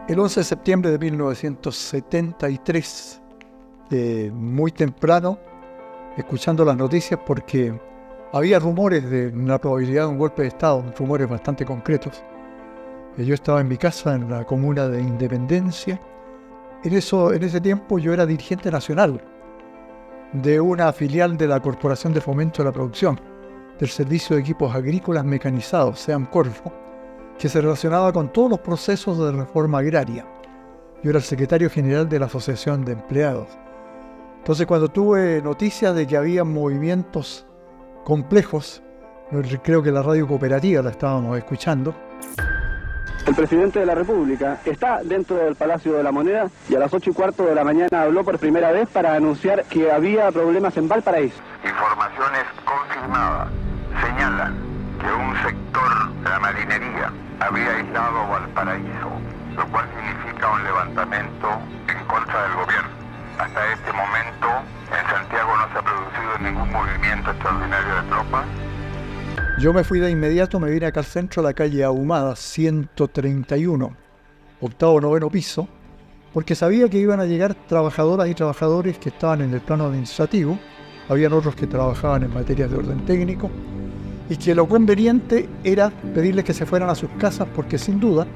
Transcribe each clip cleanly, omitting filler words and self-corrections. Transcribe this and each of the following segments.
El 11 de septiembre de 1973, muy temprano, escuchando las noticias, porque había rumores de la probabilidad de un golpe de Estado, rumores bastante concretos. Yo estaba en mi casa en la comuna de Independencia. En ese tiempo yo era dirigente nacional de una filial de la Corporación de Fomento de la Producción, del Servicio de Equipos Agrícolas Mecanizados, SEAMCORFO, que se relacionaba con todos los procesos de reforma agraria. Yo era el secretario general de la Asociación de Empleados. Entonces, cuando tuve noticias de que había movimientos complejos, creo que la radio cooperativa la estábamos escuchando. El presidente de la República está dentro del Palacio de la Moneda y a las 8:15 de la mañana habló por primera vez para anunciar que había problemas en Valparaíso. Informaciones confirmadas señalan que un sector de la marinería había aislado Valparaíso, lo cual significa un levantamiento en contra del gobierno. Hasta este momento en Santiago no se ha producido ningún movimiento extraordinario de tropas. Yo me fui de inmediato, me vine acá al centro, a la calle Ahumada, 131, octavo, noveno piso, porque sabía que iban a llegar trabajadoras y trabajadores que estaban en el plano administrativo, habían otros que trabajaban en materias de orden técnico, y que lo conveniente era pedirles que se fueran a sus casas, porque sin duda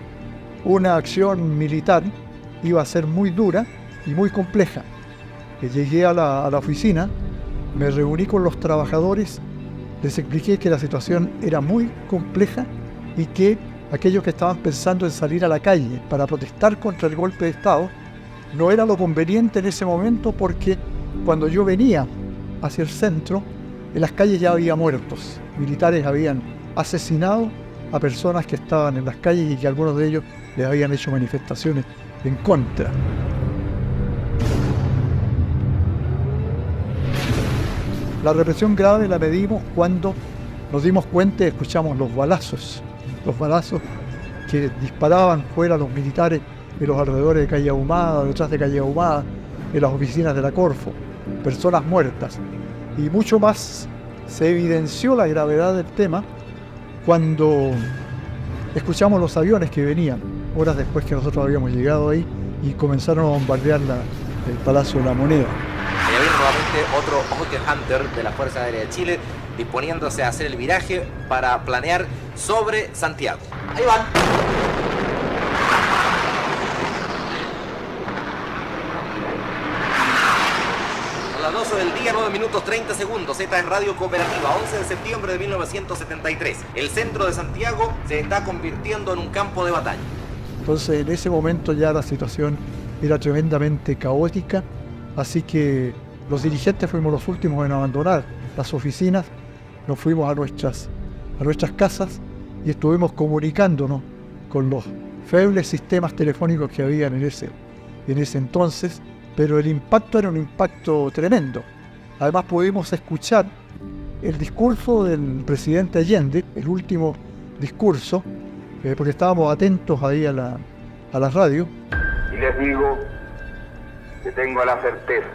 una acción militar iba a ser muy dura y muy compleja. Llegué a la oficina, me reuní con los trabajadores, les expliqué que la situación era muy compleja y que aquellos que estaban pensando en salir a la calle para protestar contra el golpe de Estado no era lo conveniente en ese momento, porque cuando yo venía hacia el centro, en las calles ya había muertos. Militares habían asesinado a personas que estaban en las calles y que algunos de ellos les habían hecho manifestaciones en contra. La represión grave la medimos cuando nos dimos cuenta y escuchamos los balazos que disparaban fuera los militares en los alrededores de Calle Ahumada, detrás de Calle Ahumada, en las oficinas de la Corfo, personas muertas. Y mucho más se evidenció la gravedad del tema cuando escuchamos los aviones que venían, horas después que nosotros habíamos llegado ahí, y comenzaron a bombardear el Palacio de la Moneda. Y había nuevamente otro Hawker Hunter de la Fuerza Aérea de Chile disponiéndose a hacer el viraje para planear sobre Santiago. Ahí van. A las 12 del día, 9 minutos 30 segundos. Esta es Radio Cooperativa, 11 de septiembre de 1973. El centro de Santiago se está convirtiendo en un campo de batalla. Entonces, en ese momento ya la situación era tremendamente caótica, así que los dirigentes fuimos los últimos en abandonar las oficinas, nos fuimos a nuestras casas y estuvimos comunicándonos con los febles sistemas telefónicos que habían en ese entonces, pero el impacto era un impacto tremendo. Además pudimos escuchar el discurso del presidente Allende, el último discurso, porque estábamos atentos ahí a la radio. Y les digo que tengo la certeza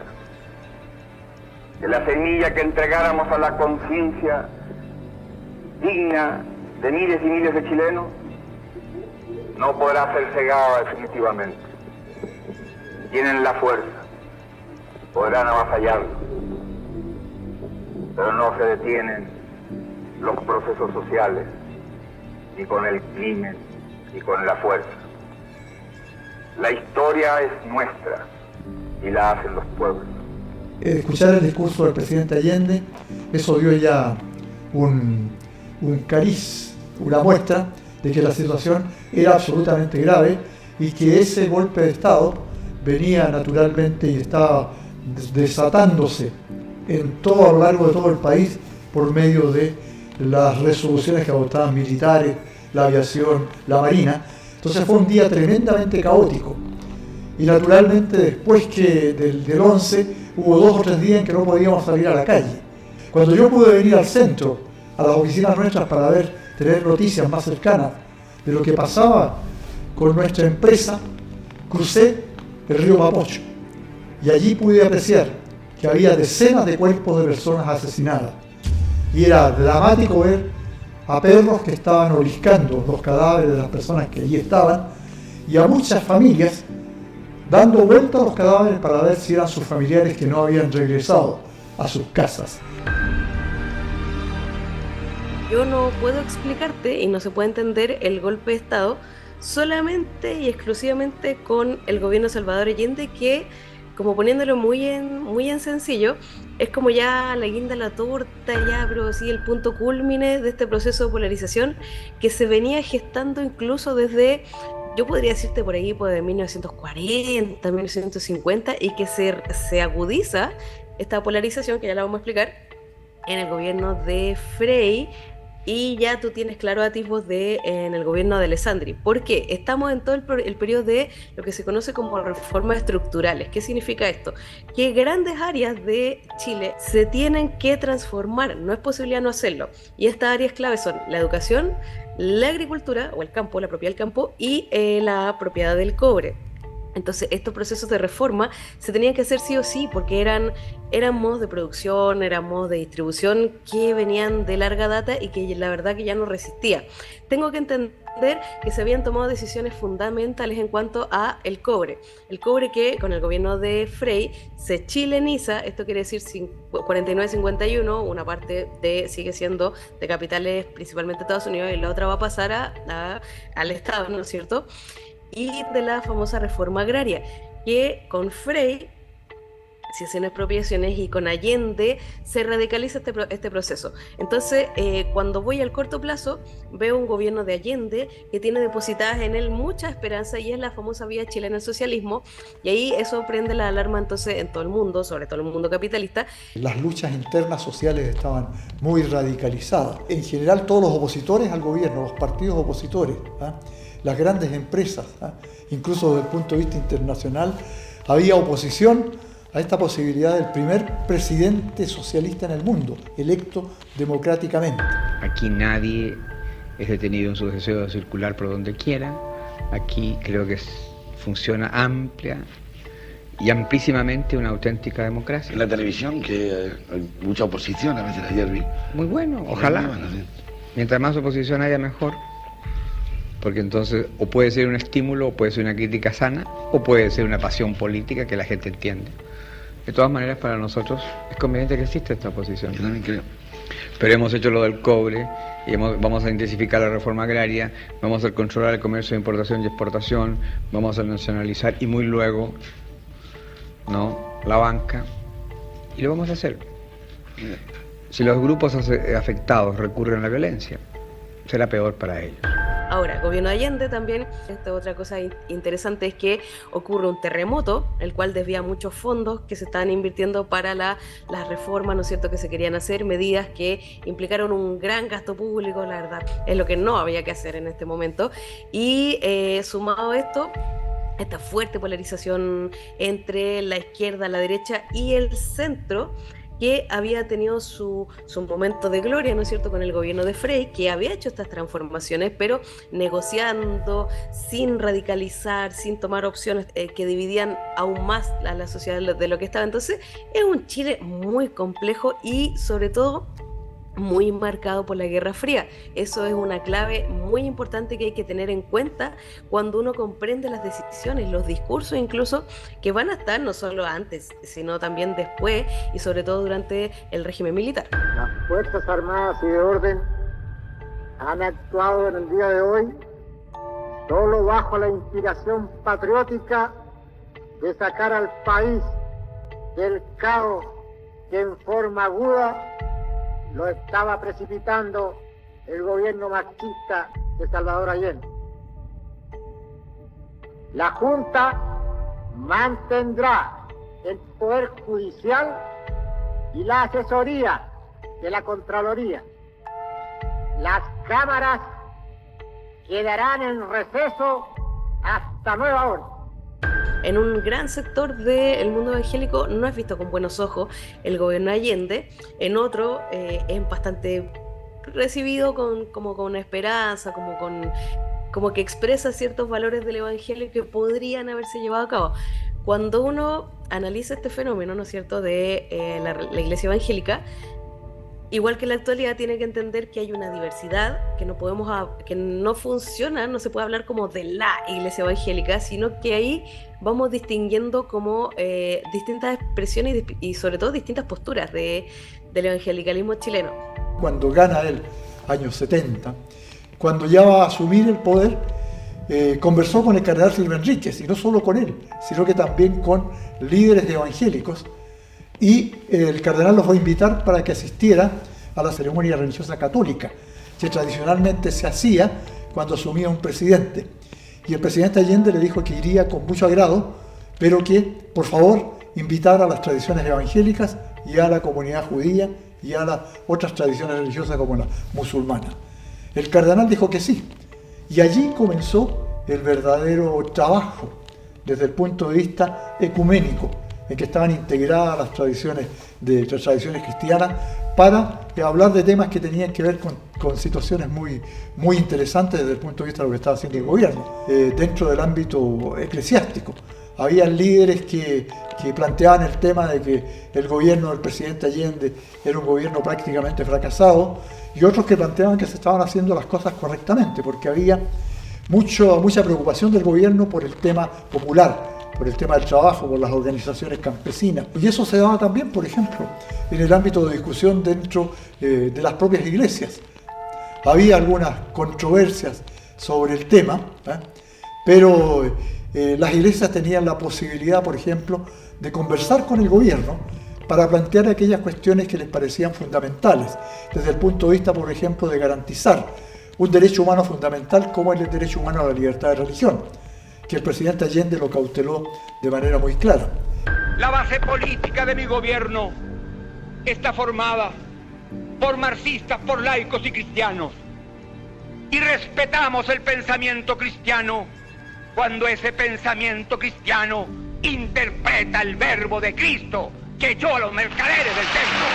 que la semilla que entregáramos a la conciencia digna de miles y miles de chilenos no podrá ser cegada definitivamente. Tienen la fuerza, podrán avasallarlo, pero no se detienen los procesos sociales, ni con el crimen, ni con la fuerza. La historia es nuestra y la hacen los pueblos. Escuchar el discurso del presidente Allende, eso dio ya un cariz, una muestra de que la situación era absolutamente grave y que ese golpe de Estado venía naturalmente y estaba desatándose a lo largo de todo el país por medio de las resoluciones que adoptaban militares, la aviación, la marina. Entonces fue un día tremendamente caótico. Y naturalmente después del 11 hubo 2 o 3 días en que no podíamos salir a la calle. Cuando yo pude venir al centro, a las oficinas nuestras para tener noticias más cercanas de lo que pasaba con nuestra empresa, crucé el río Mapocho y allí pude apreciar que había decenas de cuerpos de personas asesinadas. Y era dramático ver a perros que estaban oliscando los cadáveres de las personas que allí estaban, y a muchas familias dando vuelta a los cadáveres para ver si eran sus familiares que no habían regresado a sus casas. Yo no puedo explicarte y no se puede entender el golpe de Estado solamente y exclusivamente con el gobierno de Salvador Allende, que, como poniéndolo muy en sencillo, es como ya la guinda de la torta, ya, pero sí el punto cúlmine de este proceso de polarización que se venía gestando incluso desde, yo podría decirte por ahí, pues de 1940, 1950, y que se agudiza esta polarización, que ya la vamos a explicar, en el gobierno de Frei. Y ya tú tienes claro atisbos en el gobierno de Alessandri. ¿Por qué? Estamos en todo el periodo de lo que se conoce como reformas estructurales. ¿Qué significa esto? Que grandes áreas de Chile se tienen que transformar, no es posible no hacerlo. Y estas áreas claves son la educación, la agricultura o el campo, la propiedad del campo y la propiedad del cobre. Entonces estos procesos de reforma se tenían que hacer sí o sí, porque eran modos de producción, eran modos de distribución que venían de larga data y que la verdad que ya no resistía. Tengo que entender que se habían tomado decisiones fundamentales en cuanto a el cobre. El cobre que con el gobierno de Frei se chileniza, esto quiere decir 49-51, una parte sigue siendo de capitales principalmente Estados Unidos y la otra va a pasar al Estado, ¿no es cierto? Y de la famosa reforma agraria, que con Frei se hacen expropiaciones y con Allende se radicaliza este proceso. Entonces, cuando voy al corto plazo, veo un gobierno de Allende que tiene depositadas en él mucha esperanza y es la famosa vía chilena del socialismo, y ahí eso prende la alarma entonces en todo el mundo, sobre todo en el mundo capitalista. Las luchas internas sociales estaban muy radicalizadas. En general, todos los opositores al gobierno, los partidos opositores, las grandes empresas, incluso desde el punto de vista internacional, había oposición a esta posibilidad del primer presidente socialista en el mundo, electo democráticamente. Aquí nadie es detenido en su deseo de circular por donde quiera. Aquí creo que funciona amplia y amplísimamente una auténtica democracia. En la televisión, que hay mucha oposición, a veces ayer vi. Muy bueno, ojalá. Mientras más oposición haya, mejor. Porque entonces o puede ser un estímulo, o puede ser una crítica sana, o puede ser una pasión política que la gente entiende. De todas maneras, para nosotros es conveniente que exista esta oposición. Yo también creo. Pero hemos hecho lo del cobre, y vamos a intensificar la reforma agraria, vamos a controlar el comercio de importación y exportación, vamos a nacionalizar y muy luego, ¿no?, la banca, y lo vamos a hacer. Si los grupos afectados recurren a la violencia, será peor para ellos. Ahora, gobierno de Allende también, otra cosa interesante es que ocurre un terremoto, el cual desvía muchos fondos que se estaban invirtiendo para las reformas, ¿no es cierto?, que se querían hacer, medidas que implicaron un gran gasto público, la verdad, es lo que no había que hacer en este momento. Y sumado a esto, esta fuerte polarización entre la izquierda, la derecha y el centro, que había tenido su momento de gloria, ¿no es cierto?, con el gobierno de Frei, que había hecho estas transformaciones, pero negociando, sin radicalizar, sin tomar opciones que dividían aún más a la sociedad de lo que estaba. Entonces, es un Chile muy complejo y, sobre todo, muy marcado por la Guerra Fría. Eso es una clave muy importante que hay que tener en cuenta cuando uno comprende las decisiones, los discursos incluso, que van a estar no solo antes, sino también después y sobre todo durante el régimen militar. Las Fuerzas Armadas y de Orden han actuado en el día de hoy solo bajo la inspiración patriótica de sacar al país del caos que en forma aguda lo estaba precipitando el gobierno marxista de Salvador Allende. La Junta mantendrá el Poder Judicial y la asesoría de la Contraloría. Las cámaras quedarán en receso hasta nueva orden. En un gran sector del mundo evangélico no es visto con buenos ojos el gobierno de Allende, en otro es bastante recibido como con esperanza, como que expresa ciertos valores del evangelio que podrían haberse llevado a cabo. Cuando uno analiza este fenómeno, ¿no es cierto?, de la iglesia evangélica, igual que en la actualidad, tiene que entender que hay una diversidad, que que no funciona, no se puede hablar como de la iglesia evangélica, sino que ahí vamos distinguiendo como distintas expresiones y sobre todo distintas posturas del evangelicalismo chileno. Cuando gana él, años 70, cuando ya va a asumir el poder, conversó con el cardenal Silva Enríquez, y no solo con él, sino que también con líderes evangélicos, y el cardenal los fue a invitar para que asistiera a la ceremonia religiosa católica, que tradicionalmente se hacía cuando asumía un presidente. Y el presidente Allende le dijo que iría con mucho agrado, pero que, por favor, invitara a las tradiciones evangélicas y a la comunidad judía y a las otras tradiciones religiosas como la musulmana. El cardenal dijo que sí, y allí comenzó el verdadero trabajo desde el punto de vista ecuménico, en que estaban integradas las tradiciones cristianas para hablar de temas que tenían que ver con situaciones muy interesantes desde el punto de vista de lo que estaba haciendo el gobierno. Dentro del ámbito eclesiástico, había líderes que planteaban el tema de que el gobierno del presidente Allende era un gobierno prácticamente fracasado, y otros que planteaban que se estaban haciendo las cosas correctamente, porque había mucha preocupación del gobierno por el tema popular, por el tema del trabajo, por las organizaciones campesinas. Y eso se daba también, por ejemplo, en el ámbito de discusión dentro de las propias iglesias. Había algunas controversias sobre el tema, pero las iglesias tenían la posibilidad, por ejemplo, de conversar con el gobierno para plantear aquellas cuestiones que les parecían fundamentales, desde el punto de vista, por ejemplo, de garantizar un derecho humano fundamental como es el derecho humano a la libertad de religión, que el presidente Allende lo cauteló de manera muy clara. La base política de mi gobierno está formada por marxistas, por laicos y cristianos. Y respetamos el pensamiento cristiano cuando ese pensamiento cristiano interpreta el verbo de Cristo que echó a los mercaderes del templo.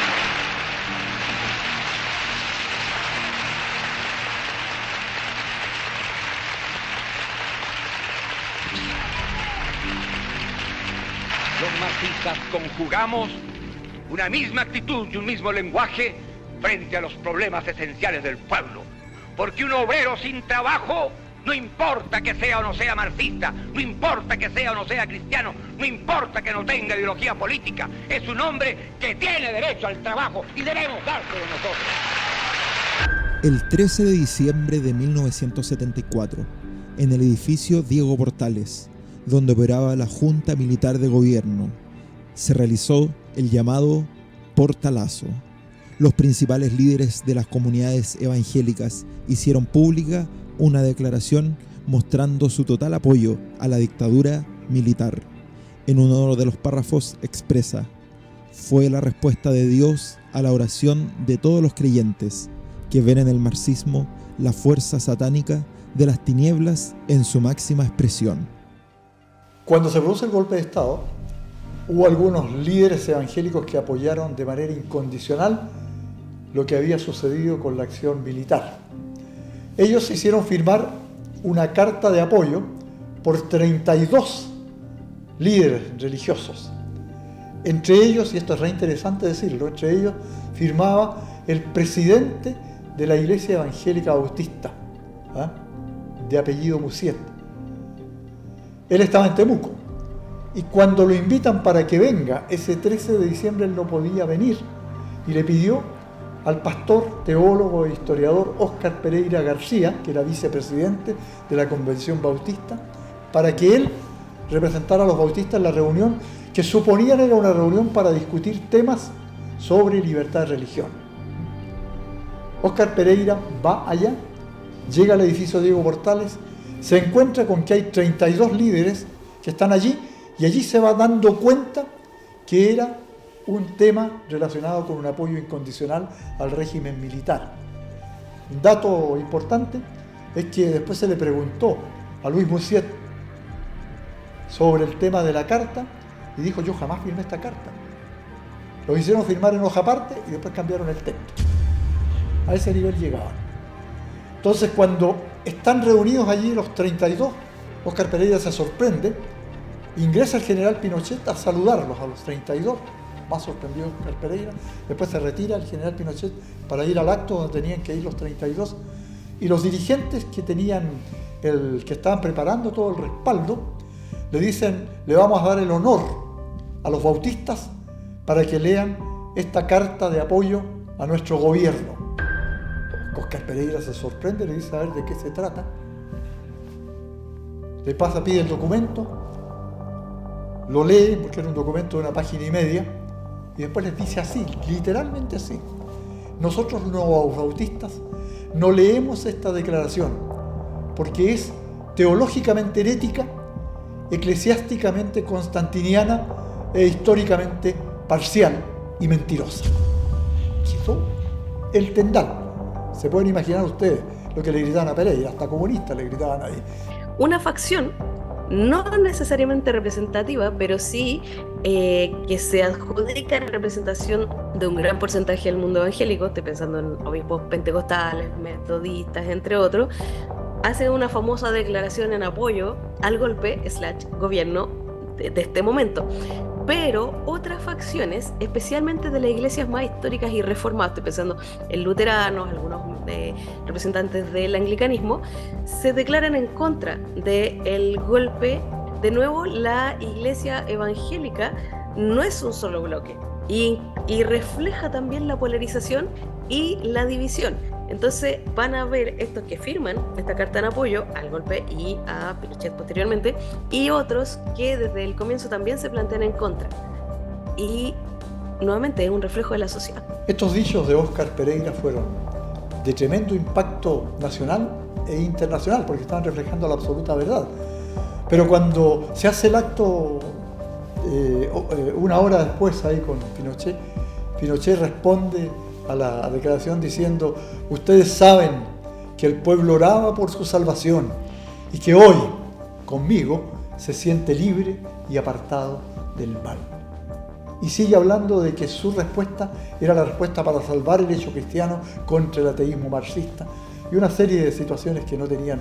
Los marxistas conjugamos una misma actitud y un mismo lenguaje frente a los problemas esenciales del pueblo. Porque un obrero sin trabajo, no importa que sea o no sea marxista, no importa que sea o no sea cristiano, no importa que no tenga ideología política, es un hombre que tiene derecho al trabajo y debemos dárselo nosotros. El 13 de diciembre de 1974, en el edificio Diego Portales, donde operaba la Junta Militar de Gobierno, se realizó el llamado Portalazo. Los principales líderes de las comunidades evangélicas hicieron pública una declaración mostrando su total apoyo a la dictadura militar. En uno de los párrafos expresa: fue la respuesta de Dios a la oración de todos los creyentes que ven en el marxismo la fuerza satánica de las tinieblas en su máxima expresión. Cuando se produce el golpe de Estado, hubo algunos líderes evangélicos que apoyaron de manera incondicional lo que había sucedido con la acción militar. Ellos hicieron firmar una carta de apoyo por 32 líderes religiosos. Entre ellos, y esto es re interesante decirlo, entre ellos firmaba el presidente de la Iglesia Evangélica Bautista, de apellido Musiet. Él estaba en Temuco, y cuando lo invitan para que venga, ese 13 de diciembre él no podía venir, y le pidió al pastor, teólogo e historiador Óscar Pereira García, que era vicepresidente de la Convención Bautista, para que él representara a los bautistas en la reunión, que suponían era una reunión para discutir temas sobre libertad de religión. Óscar Pereira va allá, llega al edificio Diego Portales, se encuentra con que hay 32 líderes que están allí, y allí se va dando cuenta que era un tema relacionado con un apoyo incondicional al régimen militar. Un dato importante es que después se le preguntó a Luis Musiet sobre el tema de la carta y dijo: yo jamás firmé esta carta. Lo hicieron firmar en hoja aparte y después cambiaron el texto. A ese nivel llegaban. Entonces, cuando están reunidos allí los 32, Óscar Pereira se sorprende, ingresa el general Pinochet a saludarlos a los 32 más sorprendido Óscar Pereira. Después se retira el general Pinochet para ir al acto donde tenían que ir los 32. Y los dirigentes que estaban preparando todo el respaldo, le dicen, le vamos a dar el honor a los bautistas para que lean esta carta de apoyo a nuestro gobierno. Óscar Pereira se sorprende, le dice a ver de qué se trata. Le pasa, pide el documento, lo lee, porque era un documento de 1,5 páginas, y después les dice así, literalmente así: nosotros los bautistas no leemos esta declaración porque es teológicamente herética, eclesiásticamente constantiniana e históricamente parcial y mentirosa. Quitó el tendal. Se pueden imaginar ustedes lo que le gritaban a Pereira, hasta comunistas le gritaban ahí. Una facción no necesariamente representativa, pero sí que se adjudica la representación de un gran porcentaje del mundo evangélico, estoy pensando en obispos pentecostales, metodistas, entre otros, hace una famosa declaración en apoyo al golpe / gobierno de este momento. Pero otras facciones, especialmente de las iglesias más históricas y reformadas, estoy pensando en luteranos, algunos representantes del anglicanismo, se declaran en contra del golpe. De nuevo, la iglesia evangélica no es un solo bloque y refleja también la polarización y la división. Entonces van a ver estos que firman esta carta en apoyo al golpe y a Pinochet posteriormente, y otros que desde el comienzo también se plantean en contra. Y nuevamente es un reflejo de la sociedad. Estos dichos de Óscar Pereira fueron de tremendo impacto nacional e internacional, porque estaban reflejando la absoluta verdad. Pero cuando se hace el acto, 1 hora después ahí con Pinochet, Pinochet responde a la declaración diciendo: ustedes saben que el pueblo oraba por su salvación y que hoy, conmigo, se siente libre y apartado del mal. Y sigue hablando de que su respuesta era la respuesta para salvar el hecho cristiano contra el ateísmo marxista y una serie de situaciones que no tenían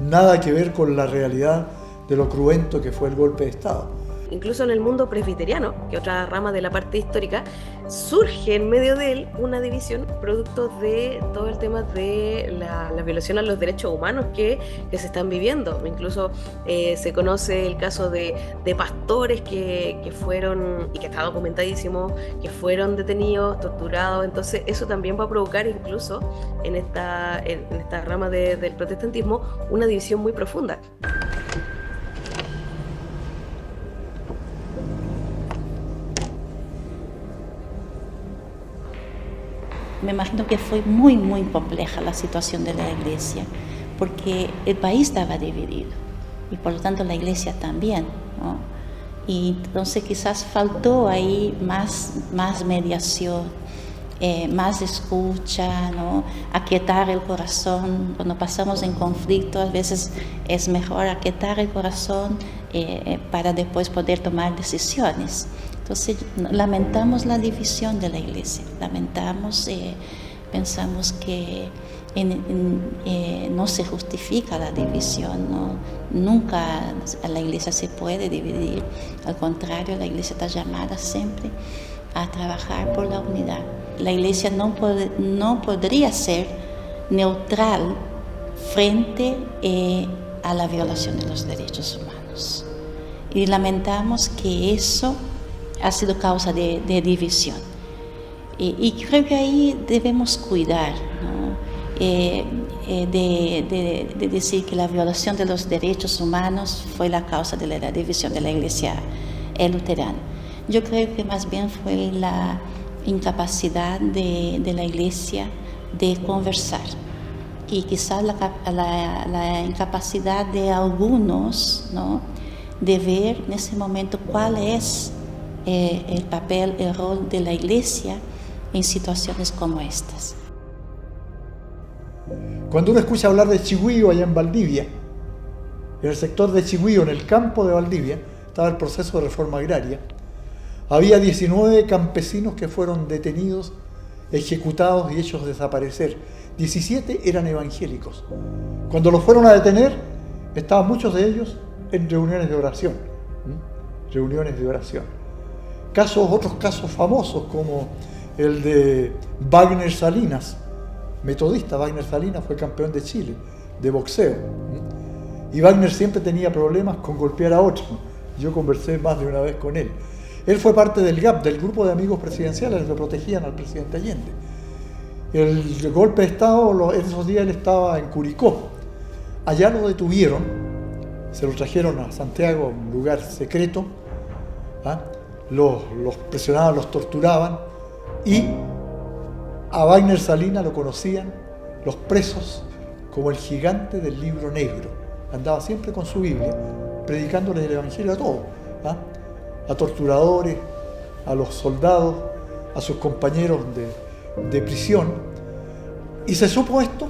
nada que ver con la realidad de lo cruento que fue el golpe de Estado. Incluso en el mundo presbiteriano, que es otra rama de la parte histórica, surge en medio de él una división producto de todo el tema de la violación a los derechos humanos que se están viviendo. Incluso se conoce el caso de pastores que fueron, y que está documentadísimo, que fueron detenidos, torturados. Entonces eso también va a provocar incluso en esta rama del protestantismo una división muy profunda. Me imagino que fue muy, muy compleja la situación de la iglesia, porque el país estaba dividido y por lo tanto la iglesia también, ¿no? Y entonces quizás faltó ahí más mediación, más escucha, ¿no? Aquietar el corazón. Cuando pasamos en conflicto, a veces es mejor aquietar el corazón para después poder tomar decisiones. Entonces lamentamos la división de la iglesia, pensamos que no se justifica la división, ¿no? Nunca la iglesia se puede dividir, al contrario, la iglesia está llamada siempre a trabajar por la unidad. La iglesia no podría ser neutral frente a la violación de los derechos humanos. Y lamentamos que eso ha sido causa de división. Y creo que ahí debemos cuidar, ¿no? De decir que la violación de los derechos humanos fue la causa de la división de la iglesia luterana. Yo creo que más bien fue la incapacidad de la iglesia de conversar y quizás la incapacidad de algunos, ¿no?, de ver en ese momento cuál es el papel, el rol de la iglesia en situaciones como estas. Cuando uno escucha hablar de Chigüío allá en Valdivia, en el sector de Chigüío, en el campo de Valdivia, estaba el proceso de reforma agraria. Había 19 campesinos que fueron detenidos, ejecutados y hechos desaparecer. 17 eran evangélicos. Cuando los fueron a detener, estaban muchos de ellos en reuniones de oración. otros casos famosos como el de Wagner Salinas, metodista. Wagner Salinas fue campeón de Chile de boxeo. Y Wagner siempre tenía problemas con golpear a otros. Yo conversé más de una vez con él. Él fue parte del GAP, del grupo de amigos presidenciales que protegían al presidente Allende. El golpe de Estado, en esos días él estaba en Curicó. Allá lo detuvieron, se lo trajeron a Santiago, un lugar secreto. Los presionaban, los torturaban. Y a Wagner Salinas lo conocían los presos como el gigante del libro negro. Andaba siempre con su Biblia, predicándoles el Evangelio a todos, a torturadores, a los soldados, a sus compañeros de prisión. Y se supo esto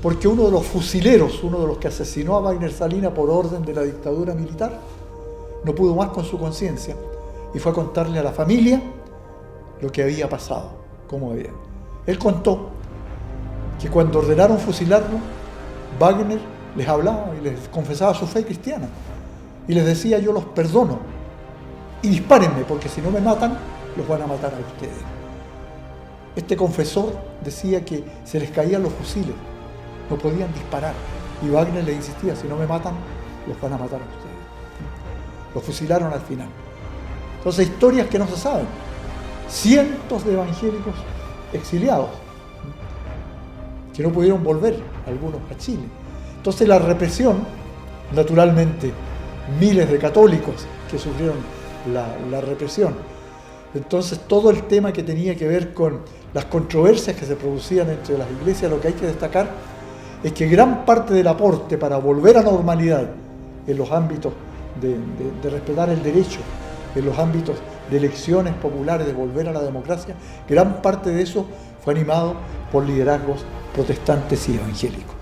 porque uno de los fusileros, uno de los que asesinó a Wagner Salinas por orden de la dictadura militar, no pudo más con su conciencia y fue a contarle a la familia lo que había pasado, cómo había. Él contó que cuando ordenaron fusilarlo, Wagner les hablaba y les confesaba su fe cristiana y les decía: yo los perdono y dispárenme, porque si no me matan, los van a matar a ustedes. Este confesor decía que se les caían los fusiles, no podían disparar, y Wagner le insistía: si no me matan, los van a matar a ustedes. Los fusilaron al final. Entonces, historias que no se saben. Cientos de evangélicos exiliados que no pudieron volver, algunos a Chile. Entonces la represión, naturalmente, miles de católicos que sufrieron la represión. Entonces todo el tema que tenía que ver con las controversias que se producían entre las iglesias, lo que hay que destacar es que gran parte del aporte para volver a normalidad en los ámbitos de respetar el derecho, en los ámbitos de elecciones populares, de volver a la democracia, gran parte de eso fue animado por liderazgos protestantes y evangélicos.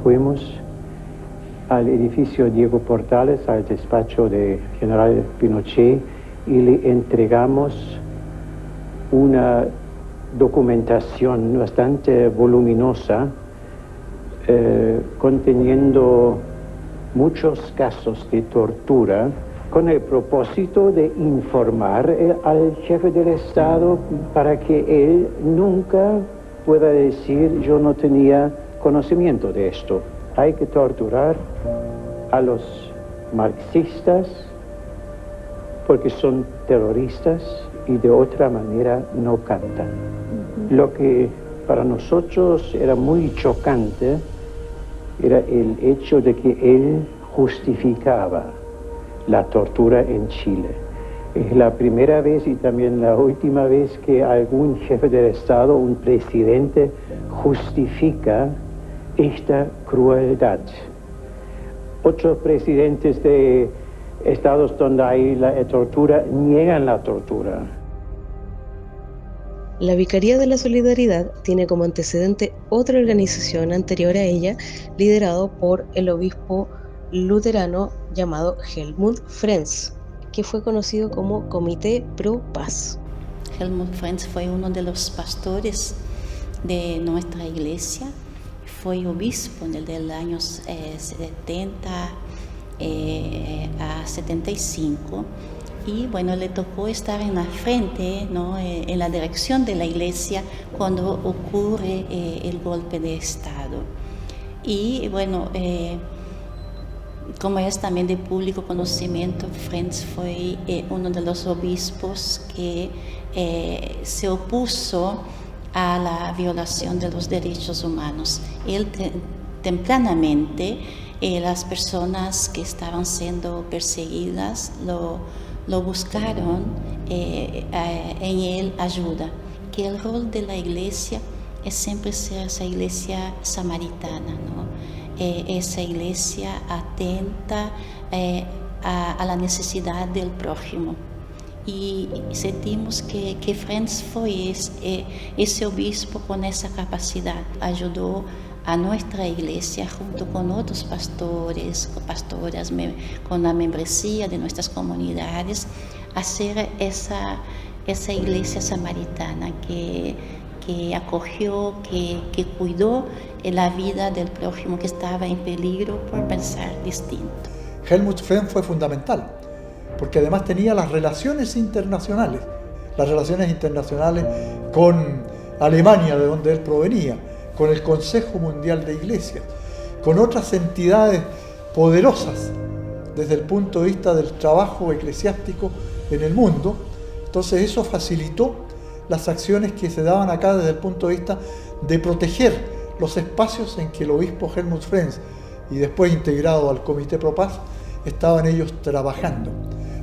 Fuimos al edificio Diego Portales, al despacho de General Pinochet, y le entregamos una documentación bastante voluminosa conteniendo muchos casos de tortura, con el propósito de informar al jefe del Estado para que él nunca pueda decir: yo no tenía conocimiento de esto. Hay que torturar a los marxistas porque son terroristas y de otra manera no cantan. Lo que para nosotros era muy chocante era el hecho de que él justificaba la tortura en Chile. Es la primera vez y también la última vez que algún jefe del Estado, un presidente, justifica esta crueldad. Otros presidentes de estados donde hay la tortura niegan la tortura. La Vicaría de la Solidaridad tiene como antecedente otra organización anterior a ella, liderado por el obispo luterano llamado Helmut Frenz, que fue conocido como Comité Pro Paz. Helmut Frenz fue uno de los pastores de nuestra iglesia, fue obispo desde el año 70 a 75, y bueno, le tocó estar en la frente, ¿no?, en la dirección de la iglesia cuando ocurre el golpe de Estado. Y bueno, como es también de público conocimiento, Frenz fue uno de los obispos que se opuso a la violación de los derechos humanos. Él tempranamente, las personas que estaban siendo perseguidas lo buscaron en él ayuda, que el rol de la iglesia es siempre ser esa iglesia samaritana, ¿no? Esa iglesia atenta a la necesidad del prójimo. Y sentimos que Frenz fue ese obispo con esa capacidad, ayudó a nuestra iglesia junto con otros pastores, pastoras, con la membresía de nuestras comunidades, a hacer esa esa iglesia samaritana que acogió, que cuidó la vida del prójimo que estaba en peligro por pensar distinto. Helmut Frenz fue fundamental, porque además tenía las relaciones internacionales con Alemania, de donde él provenía, con el Consejo Mundial de Iglesias, con otras entidades poderosas desde el punto de vista del trabajo eclesiástico en el mundo. Entonces eso facilitó las acciones que se daban acá desde el punto de vista de proteger los espacios en que el obispo Helmut Frenz, y después integrado al Comité Pro Paz, estaban ellos trabajando.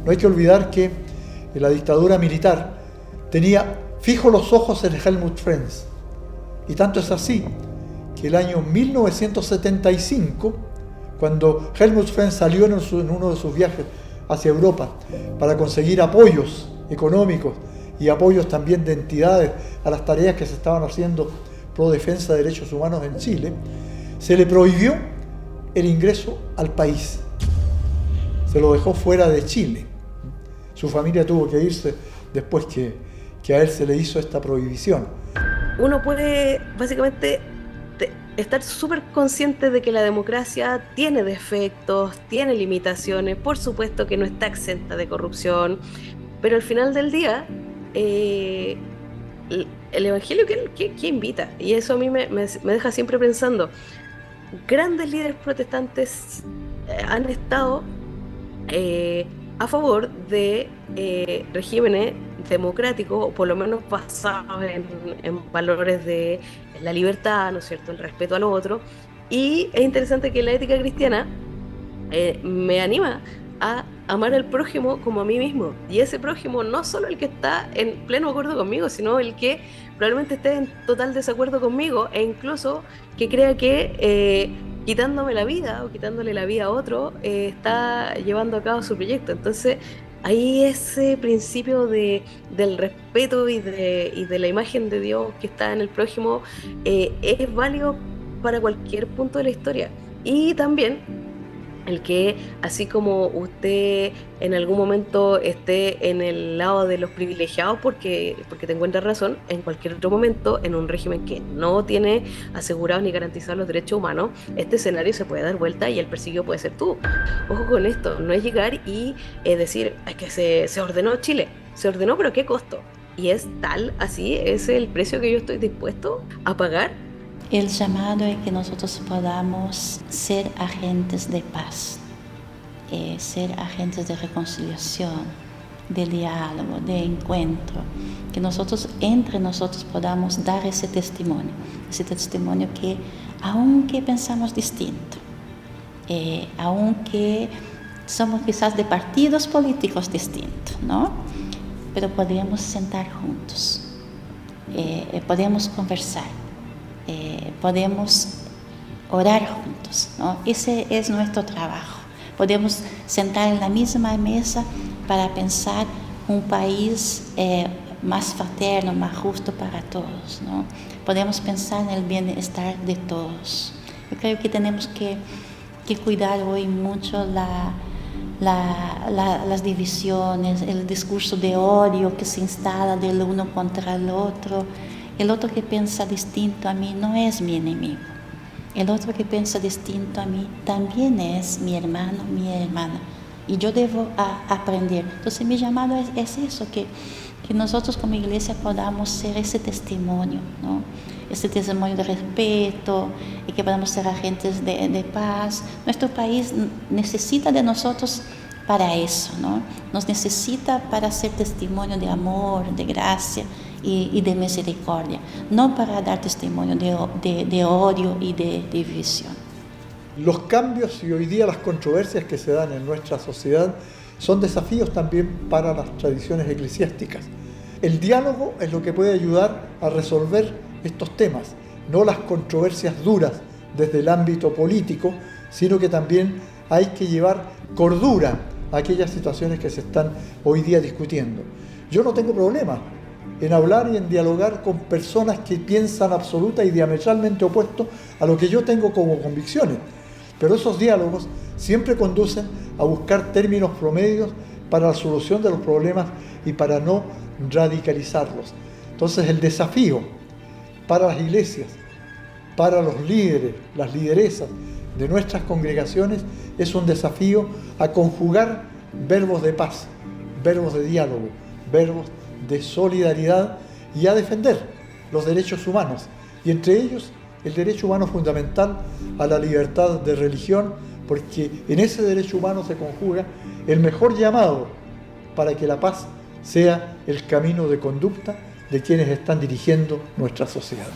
No hay que olvidar que la dictadura militar tenía fijos los ojos en Helmut Frenz, y tanto es así que el año 1975, cuando Helmut Frenz salió en uno de sus viajes hacia Europa para conseguir apoyos económicos y apoyos también de entidades a las tareas que se estaban haciendo pro defensa de derechos humanos en Chile, se le prohibió el ingreso al país. Se lo dejó fuera de Chile. Su familia tuvo que irse después que a él se le hizo esta prohibición. Uno puede básicamente estar súper consciente de que la democracia tiene defectos, tiene limitaciones, por supuesto que no está exenta de corrupción, pero al final del día el evangelio que invita, y eso a mí me deja siempre pensando. Grandes líderes protestantes han estado a favor de regímenes democráticos, o por lo menos basados en valores de la libertad, ¿no es cierto?, el respeto al otro. Y es interesante que la ética cristiana me anima a amar al prójimo como a mí mismo, y ese prójimo no solo el que está en pleno acuerdo conmigo, sino el que probablemente esté en total desacuerdo conmigo, e incluso que crea que quitándome la vida o quitándole la vida a otro está llevando a cabo su proyecto. Entonces ahí ese principio del respeto y de la imagen de Dios que está en el prójimo es válido para cualquier punto de la historia. Y también el que, así como usted en algún momento esté en el lado de los privilegiados porque te encuentra razón, en cualquier otro momento, en un régimen que no tiene asegurados ni garantizados los derechos humanos, este escenario se puede dar vuelta y el perseguido puede ser tú. Ojo con esto, no es llegar y decir, es que se ordenó Chile. Se ordenó, pero ¿a qué costo? Y es tal, así, es el precio que yo estoy dispuesto a pagar. El llamado es que nosotros podamos ser agentes de paz, ser agentes de reconciliación, de diálogo, de encuentro, que nosotros entre nosotros podamos dar ese testimonio que aunque pensamos distinto, aunque somos quizás de partidos políticos distintos, ¿no?, pero podemos sentar juntos, podemos conversar. Podemos orar juntos, ¿no? Ese es nuestro trabajo. Podemos sentar en la misma mesa para pensar un país más fraterno, más justo para todos, ¿no? Podemos pensar en el bienestar de todos. Yo creo que tenemos que cuidar hoy mucho las divisiones, el discurso de odio que se instala del uno contra el otro. El otro que piensa distinto a mí no es mi enemigo. El otro que piensa distinto a mí también es mi hermano, mi hermana. Y yo debo aprender. Entonces mi llamado es eso, que nosotros como iglesia podamos ser ese testimonio, ¿no? Ese testimonio de respeto, y que podamos ser agentes de paz. Nuestro país necesita de nosotros para eso, ¿no? Nos necesita para ser testimonio de amor, de gracia y de misericordia, no para dar testimonio de odio y de división. Los cambios y hoy día las controversias que se dan en nuestra sociedad son desafíos también para las tradiciones eclesiásticas. El diálogo es lo que puede ayudar a resolver estos temas, no las controversias duras desde el ámbito político, sino que también hay que llevar cordura a aquellas situaciones que se están hoy día discutiendo. Yo no tengo problema en hablar y en dialogar con personas que piensan absoluta y diametralmente opuesto a lo que yo tengo como convicciones, pero esos diálogos siempre conducen a buscar términos promedios para la solución de los problemas y para no radicalizarlos. Entonces el desafío para las iglesias, para los líderes, las lideresas de nuestras congregaciones, es un desafío a conjugar verbos de paz, verbos de diálogo, verbos de solidaridad y a defender los derechos humanos, y entre ellos el derecho humano fundamental a la libertad de religión, porque en ese derecho humano se conjuga el mejor llamado para que la paz sea el camino de conducta de quienes están dirigiendo nuestra sociedad.